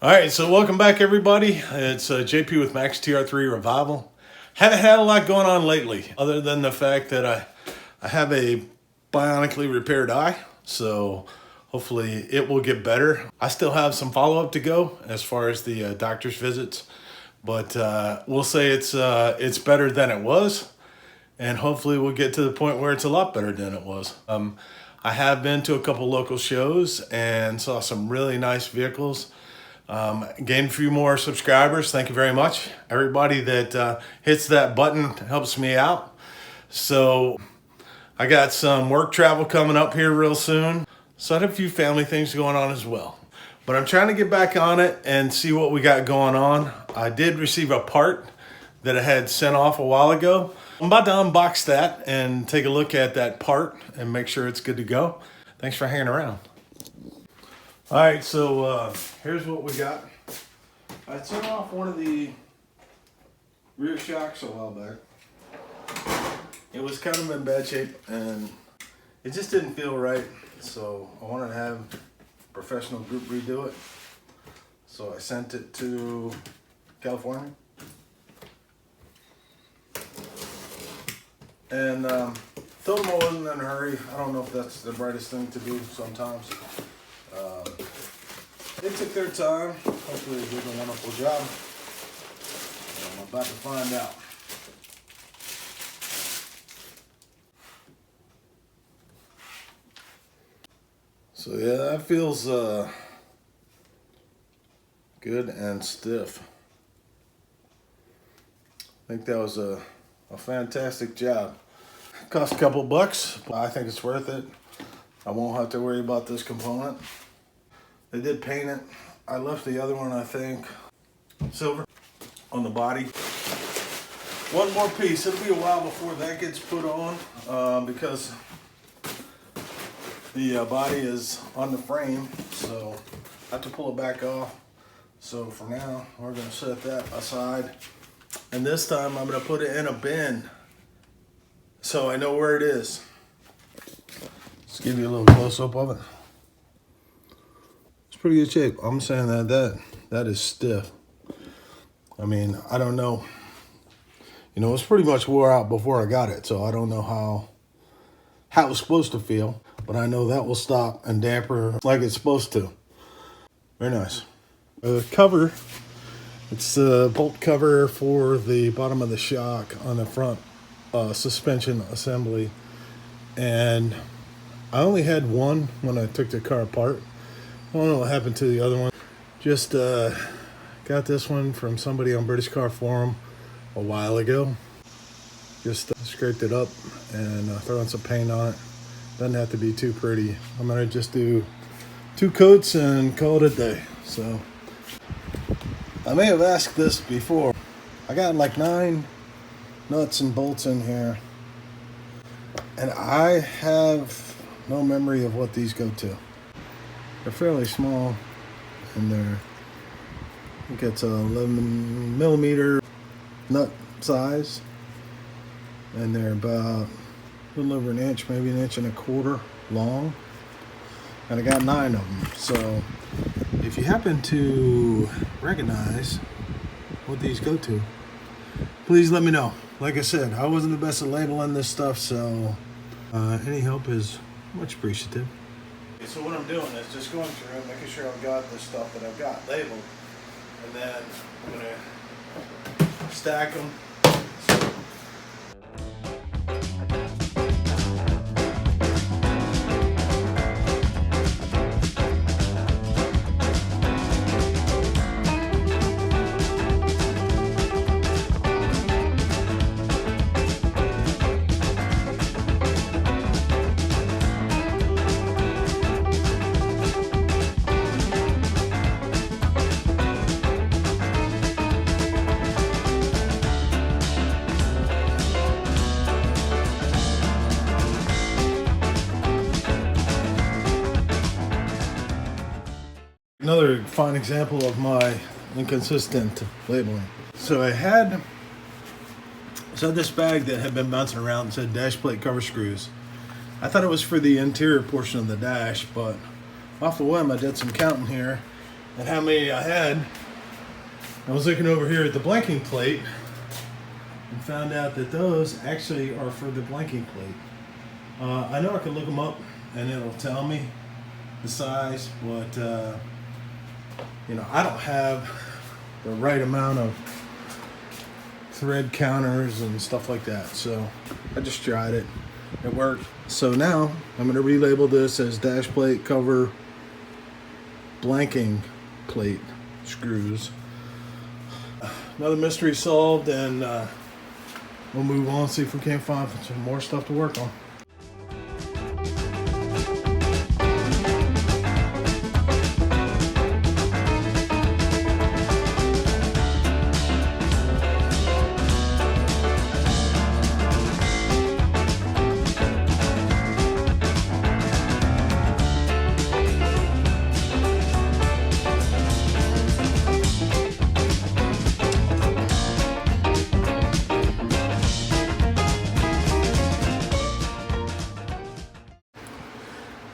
All right, so welcome back, everybody. It's JP with Max TR3 Revival. Haven't had a lot going on lately, other than the fact that I have a bionically repaired eye, so hopefully it will get better. I still have some follow-up to go as far as the doctor's visits, but we'll say it's better than it was, and hopefully we'll get to the point where it's a lot better than it was. I have been to a couple local shows and saw some really nice vehicles. Gained a few more subscribers. Thank you very much. Everybody that hits that button helps me out. So I got some work travel coming up here real soon. So I had a few family things going on as well. But I'm trying to get back on it and see what we got going on. I did receive a part that I had sent off a while ago. I'm about to unbox that and take a look at that part and make sure it's good to go. Thanks for hanging around. All right, so here's what we got. I sent off one of the rear shocks a while back. It was kind of in bad shape and it just didn't feel right. So I wanted to have a professional group redo it. So I sent it to California. And told them I wasn't in a hurry. I don't know if that's the brightest thing to do sometimes. They took their time. Hopefully they did a wonderful job. I'm about to find out. So yeah, that feels good and stiff. I think that was a fantastic job. Cost a couple bucks, but I think it's worth it. I won't have to worry about this component. They did paint it. I left the other one, I think, silver on the body. One more piece. It'll be a while before that gets put on because the body is on the frame, so I have to pull it back off. So for now, we're going to set that aside. And this time I'm going to put it in a bin so I know where it is. Let's give you a little close-up of it. It's pretty good shape. I'm saying that is stiff. I mean, I don't know. You know, it's pretty much wore out before I got it, so I don't know how it was supposed to feel, but I know that will stop and damper like it's supposed to. Very nice. The cover, it's the bolt cover for the bottom of the shock on the front suspension assembly, and I only had one when I took the car apart. I don't know what happened to the other one. Just got this one from somebody on British Car Forum a while ago. Just scraped it up and throwing some paint on it. Doesn't have to be too pretty. I'm gonna just do 2 coats and call it a day. So I may have asked this before. I got like 9 nuts and bolts in here, and I have no memory of what these go to. They're fairly small, and I think it's a 11 millimeter nut size, and they're about a little over an inch, maybe 1.25 inches long, and I got 9 of them. So if you happen to recognize what these go to, please let me know. Like I said, I wasn't the best at labeling this stuff, so any help is much appreciative. So what I'm doing is just going through and making sure I've got the stuff that I've got labeled, and then I'm going to stack them. Another fine example of my inconsistent labeling. So I had this bag that had been bouncing around and said dash plate cover screws. I thought it was for the interior portion of the dash, but off the whim I did some counting here, and how many I had. I was looking over here at the blanking plate and found out that those actually are for the blanking plate. I know I can look them up and it'll tell me the size, but you know, I don't have the right amount of thread counters and stuff like that, so I just tried it. It worked. So now I'm going to relabel this as dash plate cover blanking plate screws. Another mystery solved, and we'll move on, see if we can't find some more stuff to work on.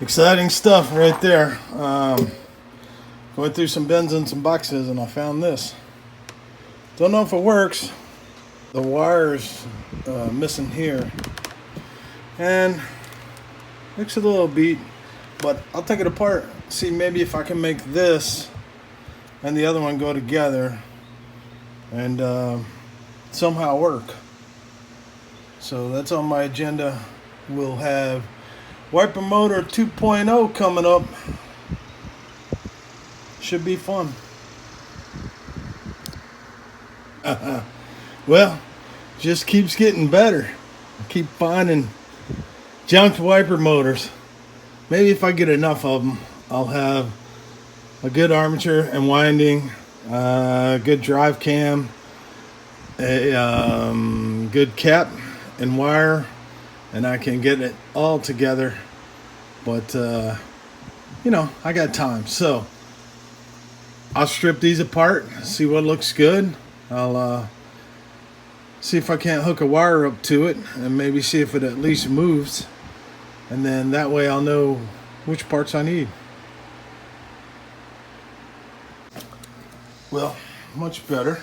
Exciting stuff right there. Going through some bins and some boxes, and I found this. Don't know if it works. The wire's missing here, and looks a little beat, but I'll take it apart, see maybe if I can make this and the other one go together and somehow work. So that's on my agenda. We'll have wiper motor 2.0 coming up. Should be fun. Well, just keeps getting better. I keep finding junk wiper motors. Maybe if I get enough of them, I'll have a good armature and winding, good drive cam, a good cap and wire, and I can get it all together. But you know, I got time, so I'll strip these apart, see what looks good. I'll see if I can't hook a wire up to it and maybe see if it at least moves, and then that way I'll know which parts I need. Well, much better.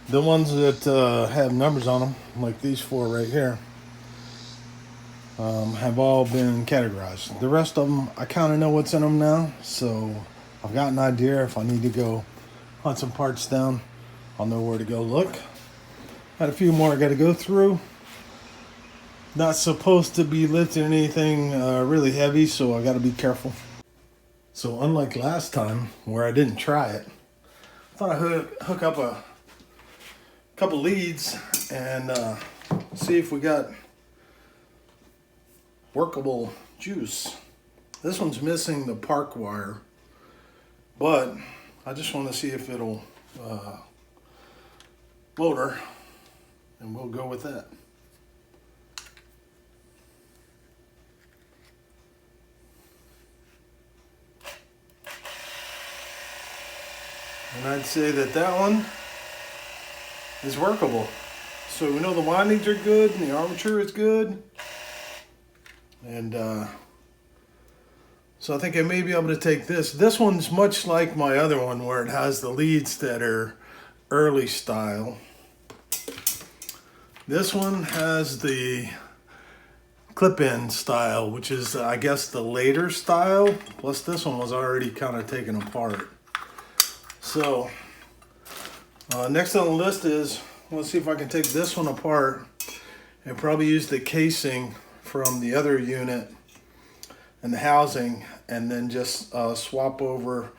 The ones that have numbers on them, like these four right here, have all been categorized. The rest of them, I kind of know what's in them now, so I've got an idea. If I need to go hunt some parts down, I'll know where to go look. Had a few more I got to go through. Not supposed to be lifting anything really heavy, so I got to be careful. So unlike last time where I didn't try it, I thought I'd hook up a couple leads and see if we got workable juice. This one's missing the park wire, but I just want to see if it'll motor, and we'll go with that. And I'd say that that one is workable. So we know the windings are good and the armature is good. And so I think I may be able to take this. This one's much like my other one where it has the leads that are early style. This one has the clip-in style, which is I guess the later style. Plus this one was already kind of taken apart. So next on the list is, let's see if I can take this one apart and probably use the casing from the other unit and the housing, and then just swap over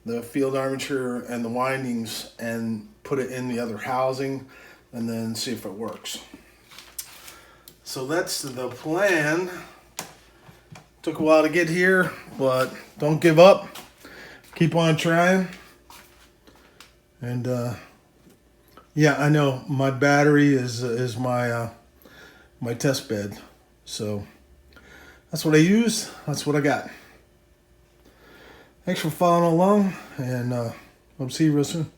the field armature and the windings and put it in the other housing, and then see if it works. So that's the plan. Took a while to get here, but don't give up. Keep on trying. And yeah, I know my battery is my my test bed. So that's what I use. That's what I got. Thanks for following along, and I'll see you real soon.